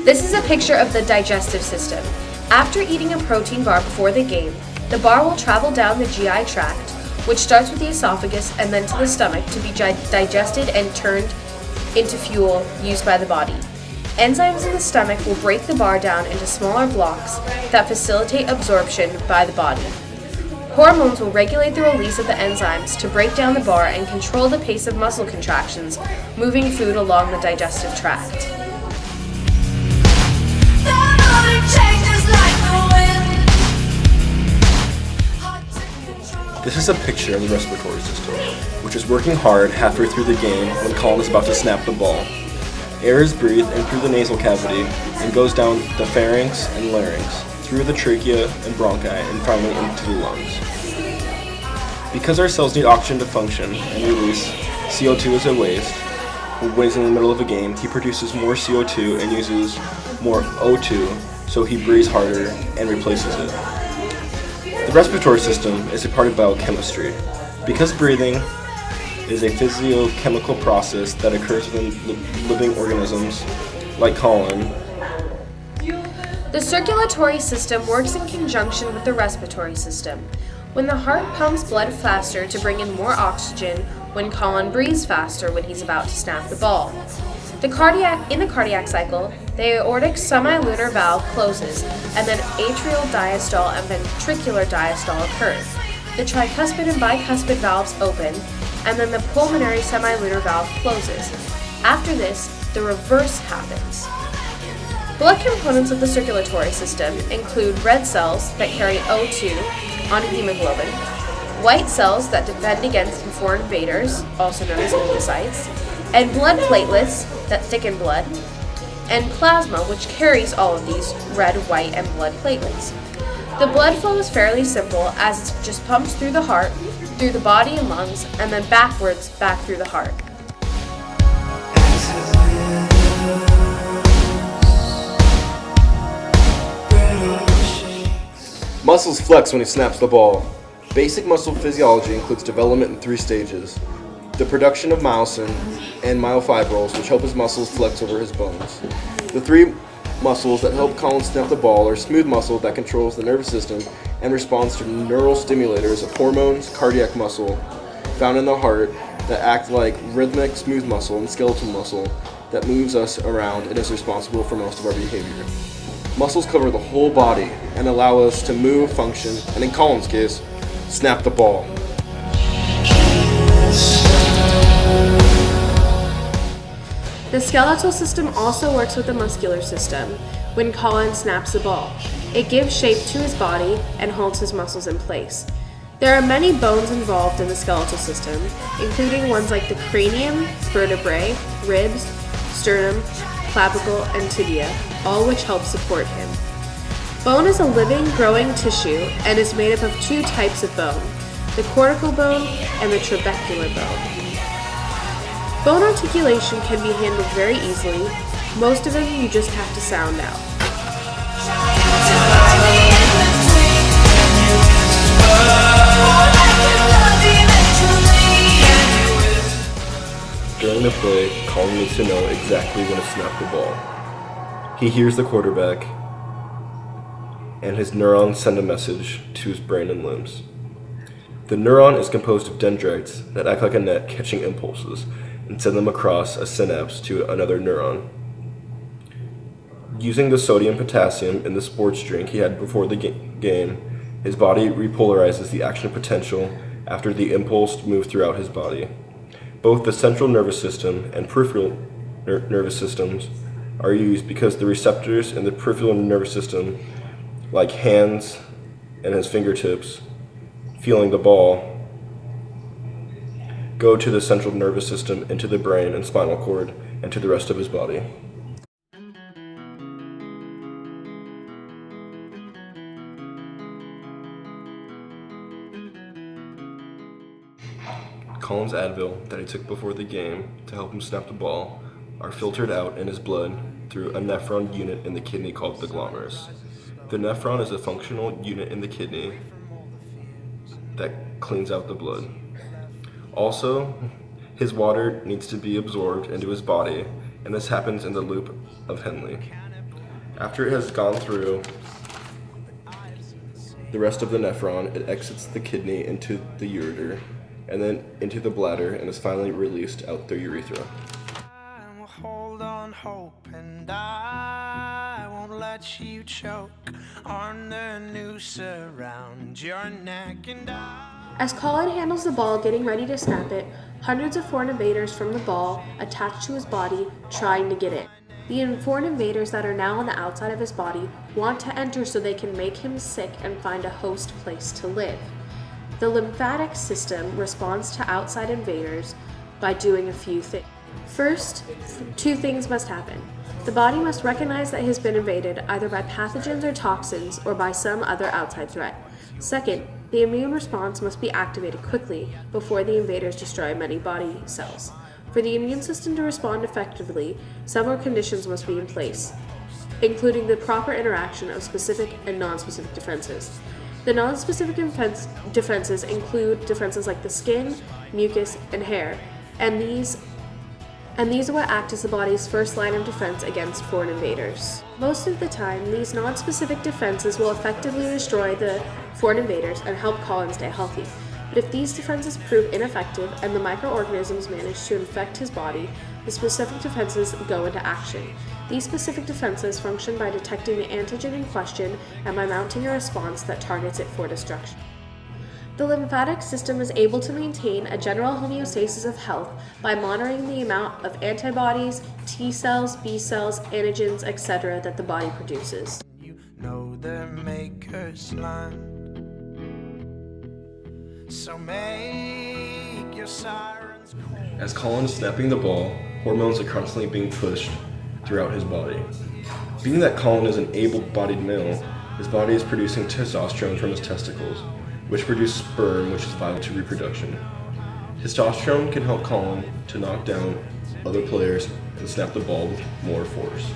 This is a picture of the digestive system. After eating a protein bar before the game, the bar will travel down the GI tract, which starts with the esophagus and then to the stomach to be digested and turned into fuel used by the body. Enzymes in the stomach will break the bar down into smaller blocks that facilitate absorption by the body. Hormones will regulate the release of the enzymes to break down the bar and control the pace of muscle contractions, moving food along the digestive tract. This is a picture of the respiratory system, which is working hard halfway through the game when Colin is about to snap the ball. Air is breathed in through the nasal cavity and goes down the pharynx and larynx, through the trachea and bronchi, and finally into the lungs. Because our cells need oxygen to function and release CO2 as a waste, when he's in the middle of a game, he produces more CO2 and uses more O2, so he breathes harder and replaces it. The respiratory system is a part of biochemistry. Because breathing is a physiochemical process that occurs within living organisms, like Colin. The circulatory system works in conjunction with the respiratory system. When the heart pumps blood faster to bring in more oxygen, when Colin breathes faster when he's about to snap the ball. In the cardiac cycle, the aortic semilunar valve closes, and then atrial diastole and ventricular diastole occur. The tricuspid and bicuspid valves open, and then the pulmonary semilunar valve closes. After this, the reverse happens. Blood components of the circulatory system include red cells that carry O2 on hemoglobin, white cells that defend against foreign invaders, also known as lymphocytes, and blood platelets that thicken blood, and plasma, which carries all of these red, white, and blood platelets. The blood flow is fairly simple, as it's just pumped through the heart, through the body and lungs, and then backwards back through the heart. Muscles flex when he snaps the ball. Basic muscle physiology includes development in 3 stages. The production of myosin and myofibrils, which help his muscles flex over his bones. The 3 muscles that help Colin snap the ball are smooth muscle that controls the nervous system and responds to neural stimulators of hormones, cardiac muscle, found in the heart, that act like rhythmic smooth muscle, and skeletal muscle that moves us around and is responsible for most of our behavior. Muscles cover the whole body and allow us to move, function, and in Colin's case, snap the ball. The skeletal system also works with the muscular system when Colin snaps the ball. It gives shape to his body and holds his muscles in place. There are many bones involved in the skeletal system, including ones like the cranium, vertebrae, ribs, sternum, clavicle, and tibia, all which help support him. Bone is a living, growing tissue and is made up of 2 types of bone, the cortical bone and the trabecular bone. Bone articulation can be handled very easily. Most of them you just have to sound out. During the play, Colin needs to know exactly when to snap the ball. He hears the quarterback, and his neurons send a message to his brain and limbs. The neuron is composed of dendrites that act like a net, catching impulses and send them across a synapse to another neuron. Using the sodium potassium in the sports drink he had before the game, his body repolarizes the action potential after the impulse moved throughout his body. Both the central nervous system and peripheral nervous systems are used because the receptors in the peripheral nervous system, like hands and his fingertips, feeling the ball, go to the central nervous system, into the brain and spinal cord, and to the rest of his body. Colin's Advil that he took before the game to help him snap the ball are filtered out in his blood through a nephron unit in the kidney called the glomerulus. The nephron is a functional unit in the kidney that cleans out the blood. Also, his water needs to be absorbed into his body, and this happens in the loop of Henle. After it has gone through the rest of the nephron, it exits the kidney into the ureter, and then into the bladder, and is finally released out the urethra. Hold on hope, and I won't let you choke on the noose around your neck. And As Colin handles the ball, getting ready to snap it, hundreds of foreign invaders from the ball attach to his body, trying to get in. The foreign invaders that are now on the outside of his body want to enter so they can make him sick and find a host place to live. The lymphatic system responds to outside invaders by doing a few things. First, two things must happen. The body must recognize that it has been invaded either by pathogens or toxins or by some other outside threat. Second, the immune response must be activated quickly before the invaders destroy many body cells. For the immune system to respond effectively, several conditions must be in place, including the proper interaction of specific and non-specific defenses. The non-specific defenses include defenses like the skin, mucus, and hair, and these are what act as the body's first line of defense against foreign invaders. Most of the time, these non-specific defenses will effectively destroy the foreign invaders and help Colin stay healthy. But if these defenses prove ineffective and the microorganisms manage to infect his body, the specific defenses go into action. These specific defenses function by detecting the antigen in question and by mounting a response that targets it for destruction. The lymphatic system is able to maintain a general homeostasis of health by monitoring the amount of antibodies, T cells, B cells, antigens, etc. that the body produces. you know their maker's land. So make your sirens call. As Colin is snapping the ball, hormones are constantly being pushed throughout his body. Being that Colin is an able-bodied male, his body is producing testosterone from his testicles, which produce sperm, which is vital to reproduction. Testosterone can help Colin to knock down other players and snap the ball with more force.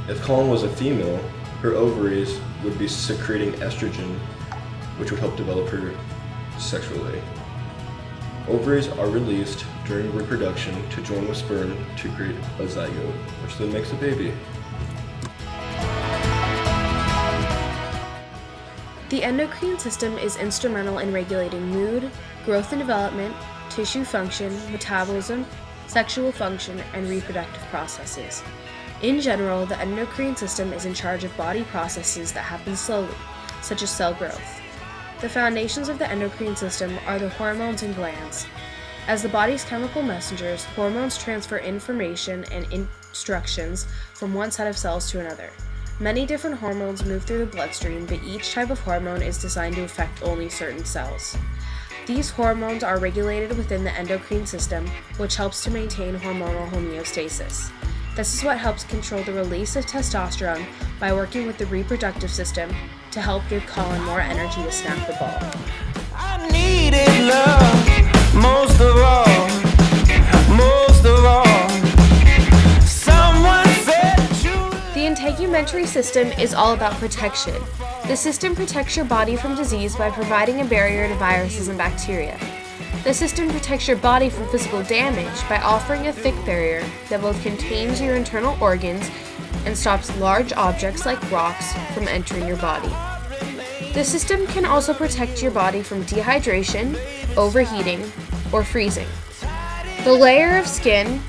If Colin was a female, her ovaries would be secreting estrogen, which would help develop her sexually. Ovaries are released during reproduction to join with sperm to create a zygote, which then makes a baby. The endocrine system is instrumental in regulating mood, growth and development, tissue function, metabolism, sexual function, and reproductive processes. In general, the endocrine system is in charge of body processes that happen slowly, such as cell growth. The foundations of the endocrine system are the hormones and glands. As the body's chemical messengers, hormones transfer information and instructions from one set of cells to another. Many different hormones move through the bloodstream, but each type of hormone is designed to affect only certain cells. These hormones are regulated within the endocrine system, which helps to maintain hormonal homeostasis. This is what helps control the release of testosterone by working with the reproductive system to help give Colin more energy to snap the ball. I needed love most of all, most of all. Someone said you. The integumentary system is all about protection. The system protects your body from disease by providing a barrier to viruses and bacteria. The system protects your body from physical damage by offering a thick barrier that both contains your internal organs and stops large objects like rocks from entering your body. The system can also protect your body from dehydration, overheating, or freezing. The layer of skin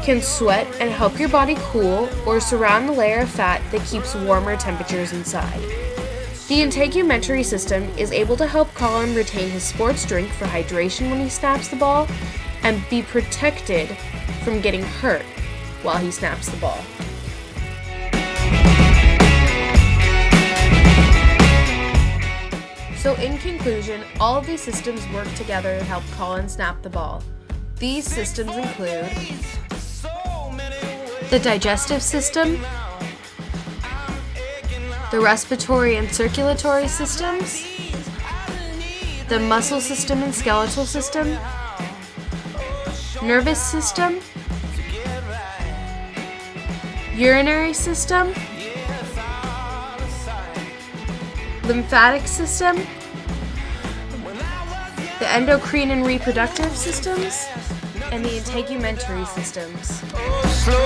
can sweat and help your body cool or surround the layer of fat that keeps warmer temperatures inside. The integumentary system is able to help Colin retain his sports drink for hydration when he snaps the ball and be protected from getting hurt while he snaps the ball. So in conclusion, all of these systems work together to help Colin snap the ball. These systems include the digestive system, the respiratory and circulatory systems, the muscle system and skeletal system, nervous system, urinary system, lymphatic system, the endocrine and reproductive systems, and the integumentary systems. Slow